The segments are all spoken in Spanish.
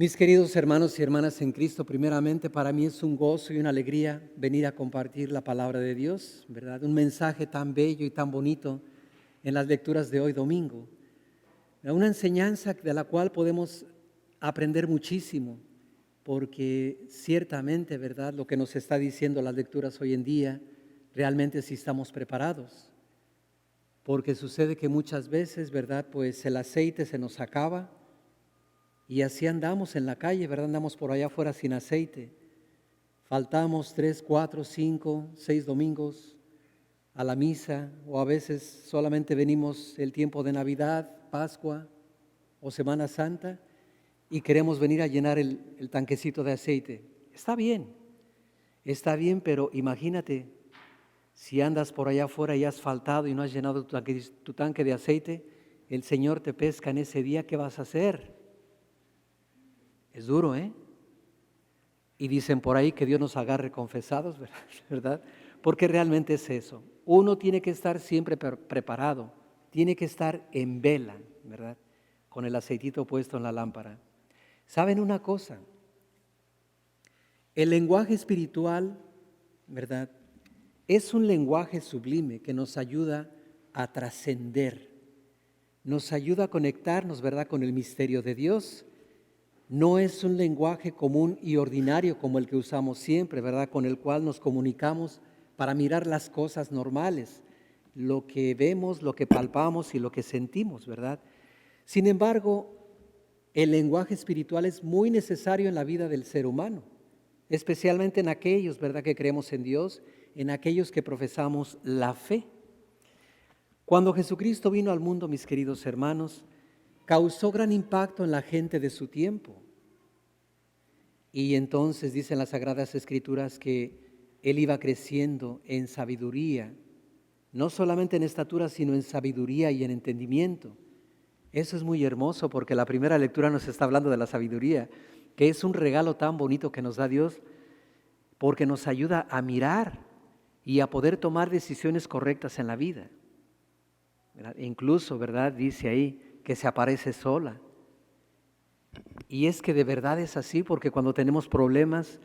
Mis queridos hermanos y hermanas en Cristo, primeramente para mí es un gozo y una alegría venir a compartir la palabra de Dios, ¿verdad? Un mensaje tan bello y tan bonito en las lecturas de hoy domingo. Una enseñanza de la cual podemos aprender muchísimo, porque ciertamente, ¿verdad? Lo que nos está diciendo las lecturas hoy en día, realmente sí estamos preparados. Porque sucede que muchas veces, ¿verdad? Pues el aceite se nos acaba. Y así andamos en la calle, ¿verdad? Andamos por allá afuera sin aceite. Faltamos 3, 4, 5, 6 domingos a la misa, o a veces solamente venimos el tiempo de Navidad, Pascua o Semana Santa y queremos venir a llenar el tanquecito de aceite. Está bien, pero imagínate, si andas por allá afuera y has faltado y no has llenado tu tanque de aceite, el Señor te pesca en ese día, ¿qué vas a hacer? Es duro, ¿eh? Y dicen por ahí que Dios nos agarre confesados, ¿verdad? Porque realmente es eso. Uno tiene que estar siempre preparado, tiene que estar en vela, ¿verdad? Con el aceitito puesto en la lámpara. ¿Saben una cosa? El lenguaje espiritual, ¿verdad? Es un lenguaje sublime que nos ayuda a trascender, nos ayuda a conectarnos, ¿verdad? Con el misterio de Dios. No es un lenguaje común y ordinario como el que usamos siempre, ¿verdad? Con el cual nos comunicamos para mirar las cosas normales, lo que vemos, lo que palpamos y lo que sentimos, ¿verdad? Sin embargo, el lenguaje espiritual es muy necesario en la vida del ser humano, especialmente en aquellos, ¿verdad?, que creemos en Dios, en aquellos que profesamos la fe. Cuando Jesucristo vino al mundo, mis queridos hermanos, causó gran impacto en la gente de su tiempo. Y entonces dicen las Sagradas Escrituras que Él iba creciendo en sabiduría, no solamente en estatura, sino en sabiduría y en entendimiento. Eso es muy hermoso porque la primera lectura nos está hablando de la sabiduría, que es un regalo tan bonito que nos da Dios, porque nos ayuda a mirar y a poder tomar decisiones correctas en la vida. ¿Verdad? Incluso, ¿verdad?, dice ahí que se aparece sola. Y es que de verdad es así, porque cuando tenemos problemas,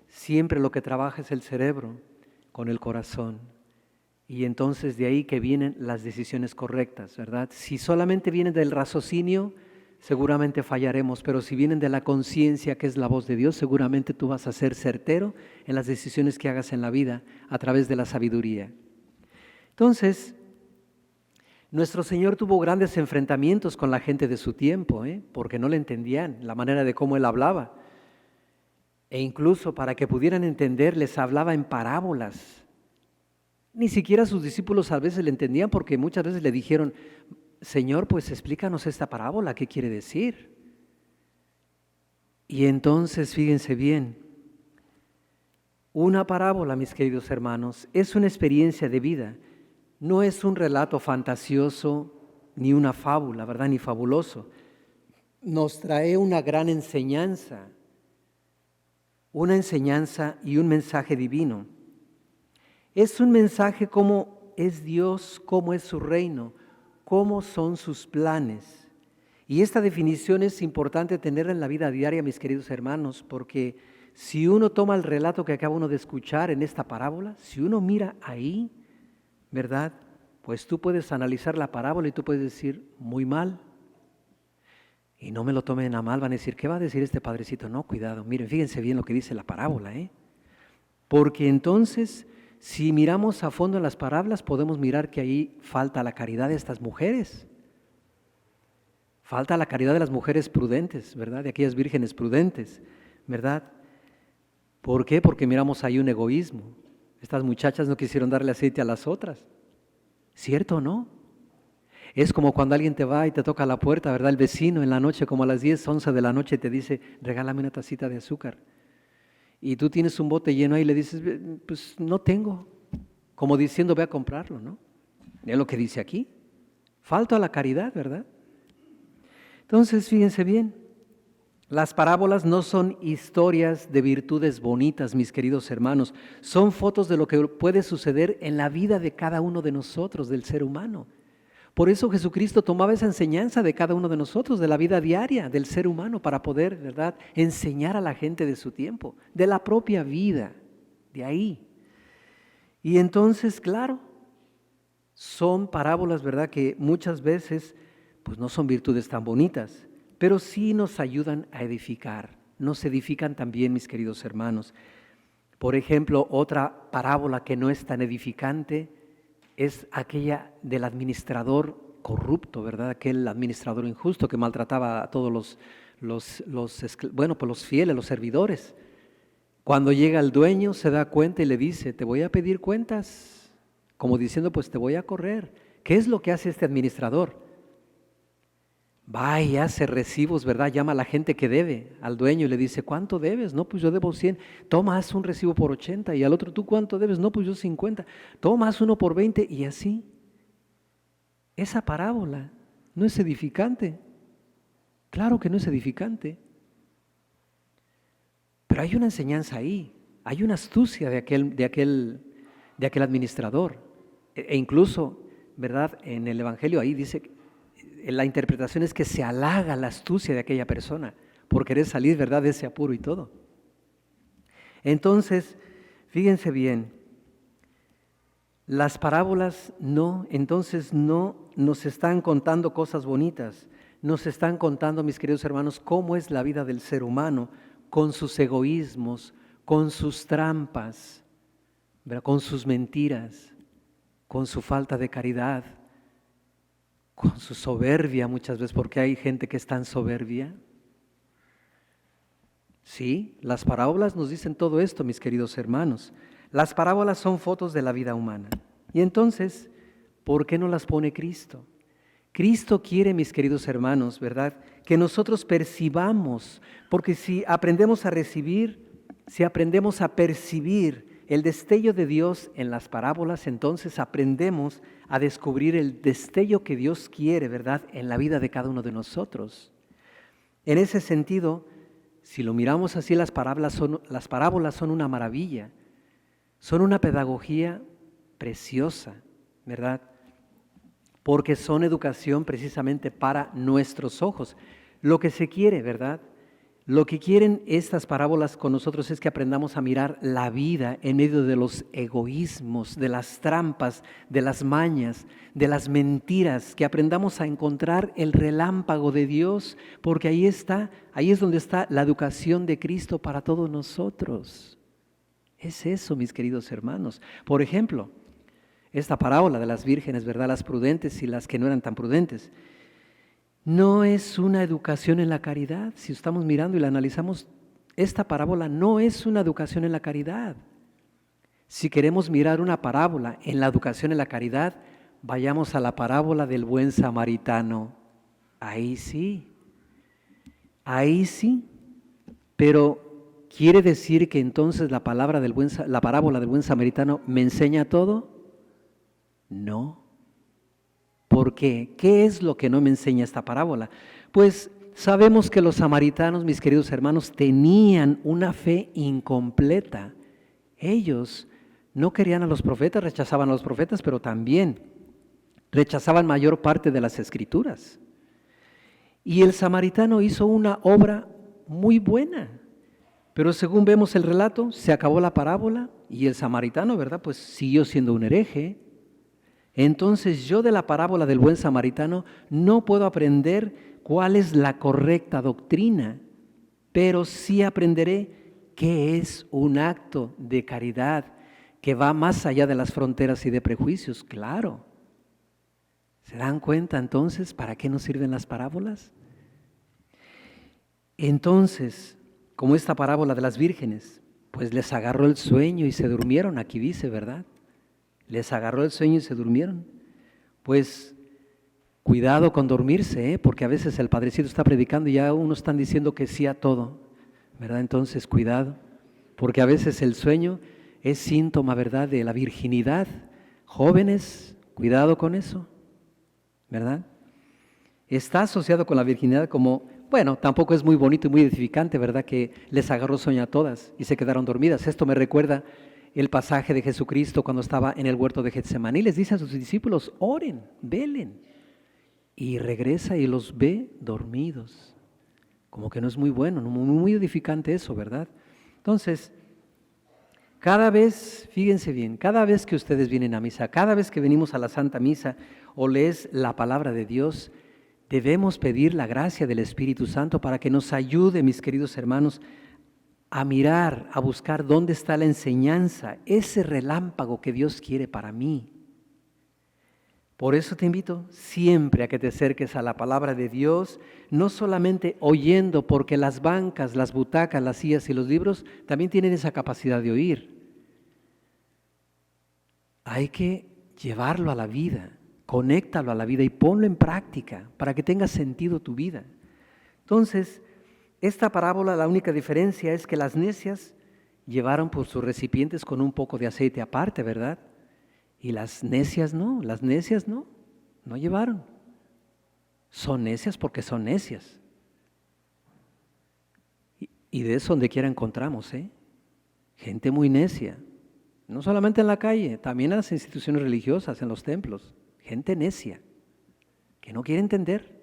siempre lo que trabaja es el cerebro con el corazón. Y entonces de ahí que vienen las decisiones correctas, ¿verdad? Si solamente vienen del raciocinio, seguramente fallaremos, pero si vienen de la conciencia, que es la voz de Dios, seguramente tú vas a ser certero en las decisiones que hagas en la vida a través de la sabiduría. Entonces, nuestro Señor tuvo grandes enfrentamientos con la gente de su tiempo, porque no le entendían la manera de cómo Él hablaba. E incluso para que pudieran entender, les hablaba en parábolas. Ni siquiera sus discípulos a veces le entendían, porque muchas veces le dijeron: Señor, pues explícanos esta parábola, ¿qué quiere decir? Y entonces, fíjense bien, una parábola, mis queridos hermanos, es una experiencia de vida. No es un relato fantasioso, ni una fábula, ¿verdad?, ni fabuloso. Nos trae una gran enseñanza y un mensaje divino. Es un mensaje cómo es Dios, cómo es su reino, cómo son sus planes. Y esta definición es importante tenerla en la vida diaria, mis queridos hermanos, porque si uno toma el relato que acaba uno de escuchar en esta parábola, si uno mira ahí, ¿verdad?, pues tú puedes analizar la parábola y tú puedes decir: muy mal. Y no me lo tomen a mal, van a decir: ¿qué va a decir este padrecito? No, cuidado, miren, fíjense bien lo que dice la parábola, Porque entonces, si miramos a fondo en las parábolas, podemos mirar que ahí falta la caridad de estas mujeres. Falta la caridad de las mujeres prudentes, ¿verdad?, de aquellas vírgenes prudentes, ¿verdad? ¿Por qué? Porque miramos ahí un egoísmo. Estas muchachas no quisieron darle aceite a las otras. ¿Cierto o no? Es como cuando alguien te va y te toca la puerta, ¿verdad? El vecino en la noche, como a las 10, 11 de la noche, te dice: regálame una tacita de azúcar. Y tú tienes un bote lleno ahí y le dices: pues no tengo. Como diciendo: ve a comprarlo, ¿no? Es lo que dice aquí. Falta la caridad, ¿verdad? Entonces, fíjense bien. Las parábolas no son historias de virtudes bonitas, mis queridos hermanos. Son fotos de lo que puede suceder en la vida de cada uno de nosotros, del ser humano. Por eso Jesucristo tomaba esa enseñanza de cada uno de nosotros, de la vida diaria del ser humano, para poder, ¿verdad?, enseñar a la gente de su tiempo, de la propia vida, de ahí. Y entonces, claro, son parábolas, ¿verdad?, que muchas veces pues no son virtudes tan bonitas, pero sí nos ayudan a edificar, nos edifican también, mis queridos hermanos. Por ejemplo, otra parábola que no es tan edificante es aquella del administrador corrupto, ¿verdad?, aquel administrador injusto que maltrataba a todos los fieles, los servidores. Cuando llega el dueño se da cuenta y le dice, te voy a pedir cuentas, como diciendo, pues te voy a correr. ¿Qué es lo que hace este administrador? Va y hace recibos, ¿verdad? Llama a la gente que debe al dueño y le dice, ¿cuánto debes? No, pues yo debo 100. Toma, haz un recibo por 80. Y al otro, ¿tú cuánto debes? No, pues yo 50. Toma, haz uno por 20. Y así. Esa parábola no es edificante. Claro que no es edificante. Pero hay una enseñanza ahí. Hay una astucia de aquel administrador. E incluso, ¿verdad? En el Evangelio ahí dice, la interpretación es que se halaga la astucia de aquella persona por querer salir, ¿verdad?, de ese apuro y todo. Entonces, fíjense bien, las parábolas no nos están contando cosas bonitas, nos están contando, mis queridos hermanos, cómo es la vida del ser humano con sus egoísmos, con sus trampas, ¿verdad?, con sus mentiras, con su falta de caridad, con su soberbia muchas veces, porque hay gente que es tan soberbia. Sí, las parábolas nos dicen todo esto, mis queridos hermanos. Las parábolas son fotos de la vida humana. Y entonces, ¿por qué no las pone Cristo? Cristo quiere, mis queridos hermanos, ¿verdad?, que nosotros percibamos, porque si aprendemos a recibir, si aprendemos a percibir el destello de Dios en las parábolas, entonces aprendemos a descubrir el destello que Dios quiere, ¿verdad?, en la vida de cada uno de nosotros. En ese sentido, si lo miramos así, las parábolas son una maravilla, son una pedagogía preciosa, ¿verdad?, porque son educación precisamente para nuestros ojos. Lo que se quiere, ¿verdad?, lo que quieren estas parábolas con nosotros es que aprendamos a mirar la vida en medio de los egoísmos, de las trampas, de las mañas, de las mentiras, que aprendamos a encontrar el relámpago de Dios, porque ahí es donde está la educación de Cristo para todos nosotros. Es eso, mis queridos hermanos. Por ejemplo, esta parábola de las vírgenes, ¿verdad?, las prudentes y las que no eran tan prudentes, no es una educación en la caridad. Si estamos mirando y la analizamos, esta parábola no es una educación en la caridad. Si queremos mirar una parábola en la educación en la caridad, vayamos a la parábola del buen samaritano. Ahí sí, pero ¿quiere decir que entonces la parábola del buen samaritano me enseña todo? No. ¿Por qué? ¿Qué es lo que no me enseña esta parábola? Pues sabemos que los samaritanos, mis queridos hermanos, tenían una fe incompleta. Ellos no querían a los profetas, rechazaban a los profetas, pero también rechazaban mayor parte de las escrituras. Y el samaritano hizo una obra muy buena, pero según vemos el relato, se acabó la parábola y el samaritano, ¿verdad?, pues siguió siendo un hereje. Entonces yo de la parábola del buen samaritano no puedo aprender cuál es la correcta doctrina, pero sí aprenderé qué es un acto de caridad que va más allá de las fronteras y de prejuicios, claro. ¿Se dan cuenta entonces para qué nos sirven las parábolas? Entonces, como esta parábola de las vírgenes, pues les agarró el sueño y se durmieron, aquí dice, ¿verdad? Les agarró el sueño y se durmieron. Pues cuidado con dormirse, porque a veces el padrecito está predicando y ya unos están diciendo que sí a todo, ¿verdad? Entonces cuidado, porque a veces el sueño es síntoma, ¿verdad?, de la virginidad. Jóvenes, cuidado con eso, ¿verdad? Está asociado con la virginidad como, bueno, tampoco es muy bonito y muy edificante, ¿verdad?, que les agarró sueño a todas y se quedaron dormidas. Esto me recuerda el pasaje de Jesucristo cuando estaba en el huerto de Getsemaní. Les dice a sus discípulos, oren, velen, y regresa y los ve dormidos. Como que no es muy bueno, muy edificante eso, ¿verdad? Entonces, cada vez, fíjense bien, cada vez que ustedes vienen a misa, cada vez que venimos a la Santa Misa o lees la palabra de Dios, debemos pedir la gracia del Espíritu Santo para que nos ayude, mis queridos hermanos, a mirar, a buscar dónde está la enseñanza, ese relámpago que Dios quiere para mí. Por eso te invito siempre a que te acerques a la palabra de Dios, no solamente oyendo, porque las bancas, las butacas, las sillas y los libros también tienen esa capacidad de oír. Hay que llevarlo a la vida, conéctalo a la vida y ponlo en práctica para que tenga sentido tu vida. Entonces, esta parábola, la única diferencia es que las necias llevaron por sus recipientes con un poco de aceite aparte, ¿verdad? Y las necias no llevaron. Son necias porque son necias. Y de eso donde quiera encontramos, gente muy necia. No solamente en la calle, también en las instituciones religiosas, en los templos. Gente necia, que no quiere entender,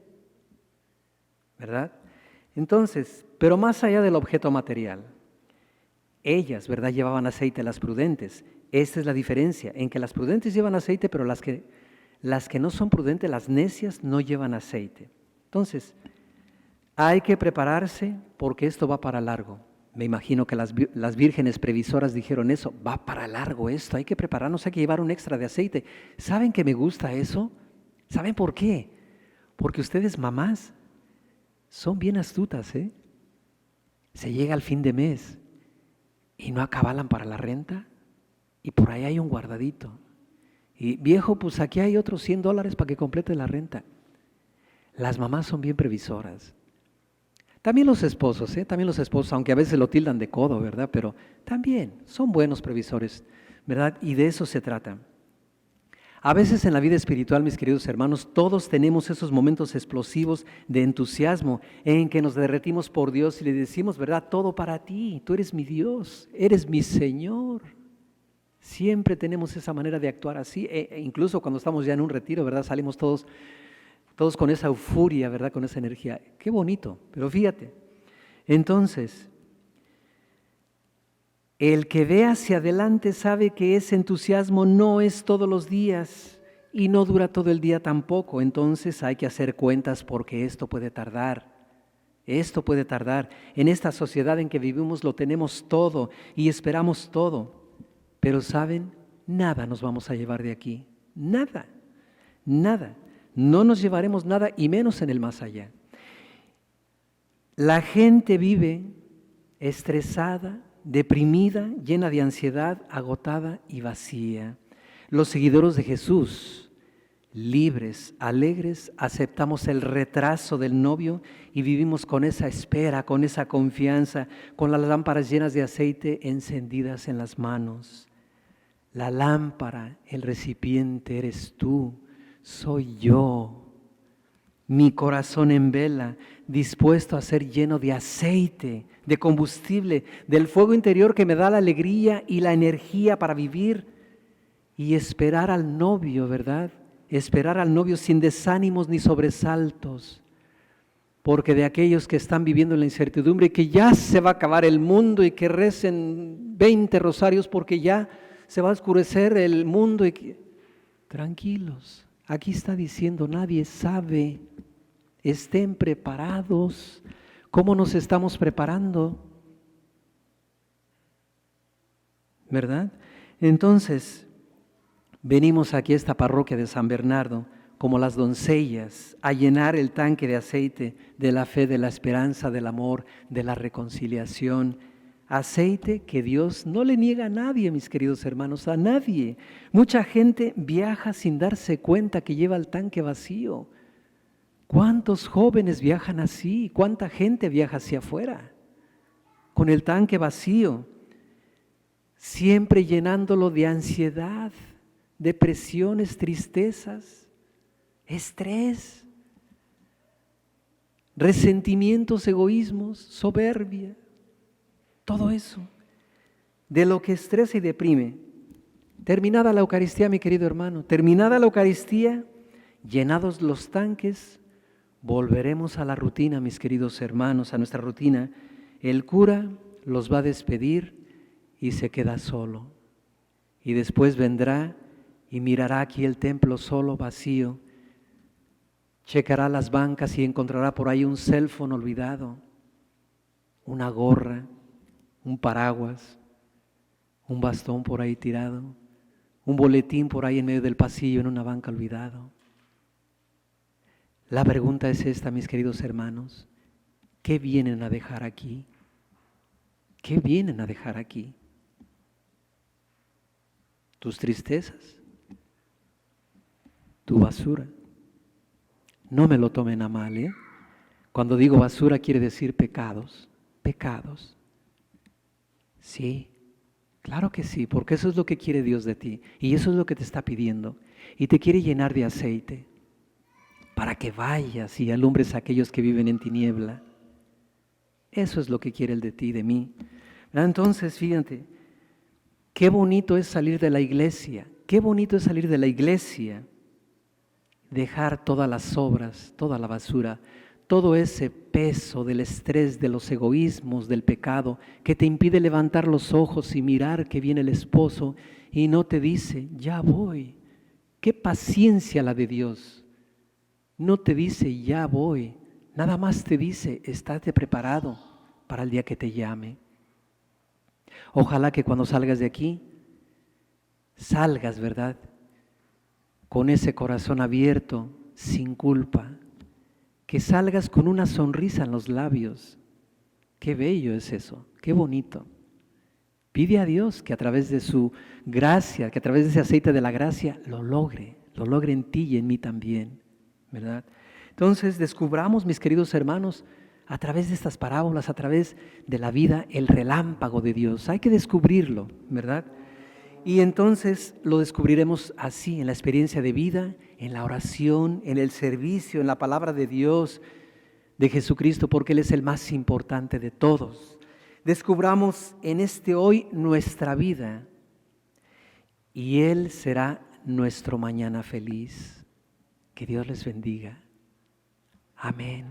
¿verdad? Entonces, pero más allá del objeto material, ellas, ¿verdad?, llevaban aceite, las prudentes. Esta es la diferencia, en que las prudentes llevan aceite, pero las que no son prudentes, las necias, no llevan aceite. Entonces, hay que prepararse porque esto va para largo. Me imagino que las vírgenes previsoras dijeron eso, va para largo esto, hay que prepararnos, hay que llevar un extra de aceite. ¿Saben que me gusta eso? ¿Saben por qué? Porque ustedes, mamás, son bien astutas, Se llega al fin de mes y no acabalan para la renta y por ahí hay un guardadito. Y viejo, pues aquí hay otros $100 para que complete la renta. Las mamás son bien previsoras. También los esposos, aunque a veces lo tildan de codo, ¿verdad? Pero también son buenos previsores, ¿verdad? Y de eso se trata. A veces en la vida espiritual, mis queridos hermanos, todos tenemos esos momentos explosivos de entusiasmo en que nos derretimos por Dios y le decimos, ¿verdad? Todo para ti, tú eres mi Dios, eres mi Señor. Siempre tenemos esa manera de actuar así, incluso cuando estamos ya en un retiro, ¿verdad? Salimos todos con esa euforia, ¿verdad? Con esa energía. Qué bonito, pero fíjate. Entonces, el que ve hacia adelante sabe que ese entusiasmo no es todos los días y no dura todo el día tampoco. Entonces hay que hacer cuentas porque esto puede tardar. Esto puede tardar. En esta sociedad en que vivimos lo tenemos todo y esperamos todo. Pero ¿saben? Nada nos vamos a llevar de aquí. Nada. No nos llevaremos nada y menos en el más allá. La gente vive estresada, deprimida, llena de ansiedad, agotada y vacía. Los seguidores de Jesús, libres, alegres, aceptamos el retraso del novio y vivimos con esa espera, con esa confianza, con las lámparas llenas de aceite encendidas en las manos. La lámpara, el recipiente eres tú, soy yo. Mi corazón en vela, dispuesto a ser lleno de aceite, de combustible, del fuego interior que me da la alegría y la energía para vivir y esperar al novio, ¿verdad? Esperar al novio sin desánimos ni sobresaltos, porque de aquellos que están viviendo en la incertidumbre, que ya se va a acabar el mundo y que recen 20 rosarios porque ya se va a oscurecer el mundo. Tranquilos, aquí está diciendo, nadie sabe. Estén preparados. ¿Cómo nos estamos preparando? ¿Verdad? Entonces, venimos aquí a esta parroquia de San Bernardo, como las doncellas, a llenar el tanque de aceite de la fe, de la esperanza, del amor, de la reconciliación. Aceite que Dios no le niega a nadie, mis queridos hermanos, a nadie. Mucha gente viaja sin darse cuenta que lleva el tanque vacío. ¿Cuántos jóvenes viajan así? ¿Cuánta gente viaja hacia afuera? Con el tanque vacío, siempre llenándolo de ansiedad, depresiones, tristezas, estrés, resentimientos, egoísmos, soberbia, todo eso, de lo que estresa y deprime. Terminada la Eucaristía, mi querido hermano, terminada la Eucaristía, llenados los tanques, volveremos a la rutina, mis queridos hermanos, a nuestra rutina. El cura los va a despedir y se queda solo. Y después vendrá y mirará aquí el templo solo, vacío. Checará las bancas y encontrará por ahí un cell phone olvidado, una gorra, un paraguas, un bastón por ahí tirado, un boletín por ahí en medio del pasillo en una banca olvidado. La pregunta es esta, mis queridos hermanos: ¿qué vienen a dejar aquí? ¿Qué vienen a dejar aquí? ¿Tus tristezas? ¿Tu basura? No me lo tomen a mal, ¿eh? Cuando digo basura quiere decir pecados, pecados. Sí, claro que sí, porque eso es lo que quiere Dios de ti y eso es lo que te está pidiendo y te quiere llenar de aceite para que vayas y alumbres a aquellos que viven en tiniebla. Eso es lo que quiere Él de ti, de mí. Entonces, fíjate, qué bonito es salir de la iglesia, qué bonito es salir de la iglesia, dejar todas las obras, toda la basura, todo ese peso del estrés, de los egoísmos, del pecado, que te impide levantar los ojos y mirar que viene el esposo y no te dice, ya voy. Qué paciencia la de Dios. No te dice, ya voy. Nada más te dice, estate preparado para el día que te llame. Ojalá que cuando salgas de aquí, salgas, ¿verdad?, con ese corazón abierto, sin culpa, que salgas con una sonrisa en los labios. Qué bello es eso, qué bonito. Pide a Dios que a través de su gracia, que a través de ese aceite de la gracia, lo logre en ti y en mí también, ¿verdad? Entonces descubramos, mis queridos hermanos, a través de estas parábolas, a través de la vida, el relámpago de Dios. Hay que descubrirlo, ¿verdad? Y entonces lo descubriremos así, en la experiencia de vida, en la oración, en el servicio, en la palabra de Dios, de Jesucristo, porque Él es el más importante de todos. Descubramos en este hoy nuestra vida y Él será nuestro mañana feliz. Que Dios les bendiga. Amén.